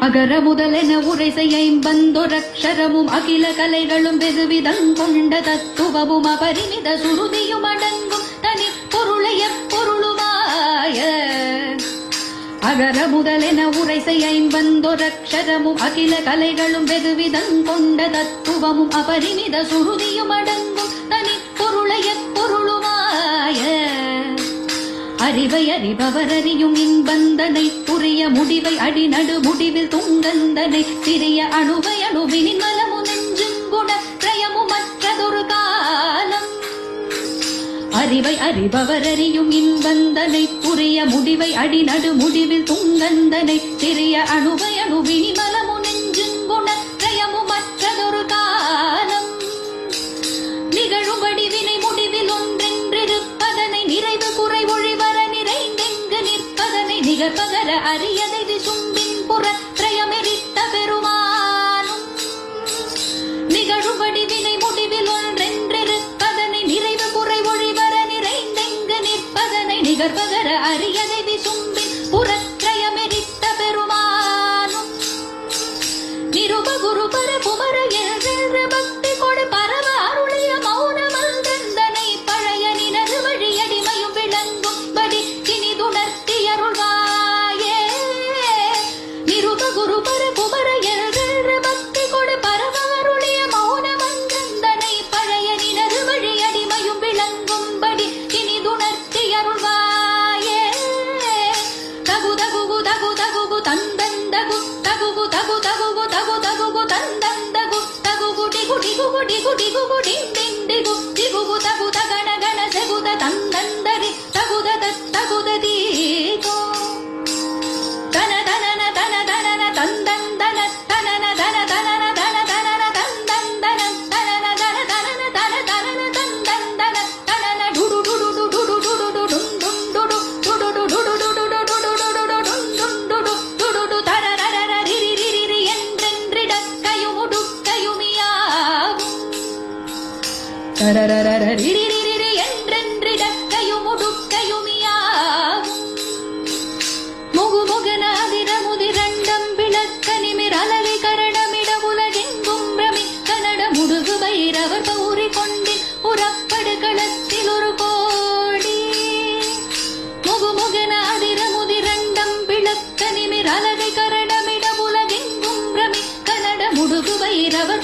அகர முதலென உரைசை ஐம்பந்தொரக்ஷரமும் அகில கலைகளும் வெகுவிதங்கொண்ட தத்துவமும் அபரிமித சுருதியும் அடங்கும் தனி பொருளைய பொருளுமாய அகர முதலென உரைசை ஐம்பந்தொரக்ஷரமும் அகில கலைகளும் வெகுவிதங்கொண்ட தத்துவமும் அபரிமித சுருதியும் அடங்கும் தனி பொருளைய பொருளுமாய அறிவை அறிபவர் அறியும் இன்பந்தனை புரிய முடிவை அடிநடு முடிவில் துங்கந்தனை சிறிய அணுவை அணுவினின் மலமு நெஞ்சும் குண திரயமு மற்றதொரு காலம் அறிவை அறிபவர் அறியும் இன்பந்தனை புரிய முடிவை அடிநடு முடிவில் துங்கந்தனை சிறிய அணுவை அணுவினின் மலமு நெஞ்சும் குண திரயமு மற்றதொரு காலம் நிகழும்படி வினை முடிவில் ஒன்றென்றிருப்பதனை நிறைவு குறை ஒழிவர நிறைந்தெங்கு நிற்பதனை நிகழ்பகர அரியதை விசும்பின் புற திரயமெரித்த பெருமானும் நிகழும்படி வினை முடிவில் ஒன்றென்றிருப்பதனை நிறைவு குறை ஒழிவர நிறைந்தெங்கு நிற்பதனை நிகழ்பகர அரியதை விசும்பின் புற திரயமெரித்த பெருமானும் நிருப குரு பர குமர என்ற பக்தி கொடு பரவ அருளிய மௌனமந்தனை பழைய நினது வழியடிமையும் விளங்கும் படி இனிதுணர்த்தி அருள்வாயே நிருப குரு பர குமர என்ற பக்தி கொடு பரவ அருளிய மௌனமந்தனை பழைய நினது வழியடிமையும் விளங்கும் படி இனிதுணர்த்தி அருள்வாயே தகு தகு தகு தகு தந்தந்தகு தகு தகு தகு தகு தகு தந்தந்தகு தகு டிகு டிகு டிகு டிகு டிண்டிண்டிகு டிகு தகு தகன கண செகுத தந்தந்தரி தகுத தகுத தீகோ தன தனன தன தனன தந்தந்தன தனன தன தனன தன தனன தந்தந்தன தனன தன தனன தன தனன தந்தந்தன தனன டுடு டுடு டுடு டுடு டுடு டுண்டு டுடு டுடு டுடு டுடு டுடு டுடு தரரர ரிரி ரிரி என்றென்றிட கையுமுடுக்கையுமியாவும் தரரர ரிரி ரிரி என்றென்றிட கையுமுடுக்கையுமியாவும் முகுமுகனாதிர முதிரண்டம் விளக்க நிமிர் அலவி கரணமிட உலகெங்கும் பிரமி கனட முடுகு பைரவர் பௌரி கொண்டின் உறப்படு களத்தில் ஒரு கோடி முகுமுகனாதிர முதிரண்டம் விளக்க நிமிர் அலவி கரணமிட உலகெங்கும் பிரமி கனட முடுகு பைரவர்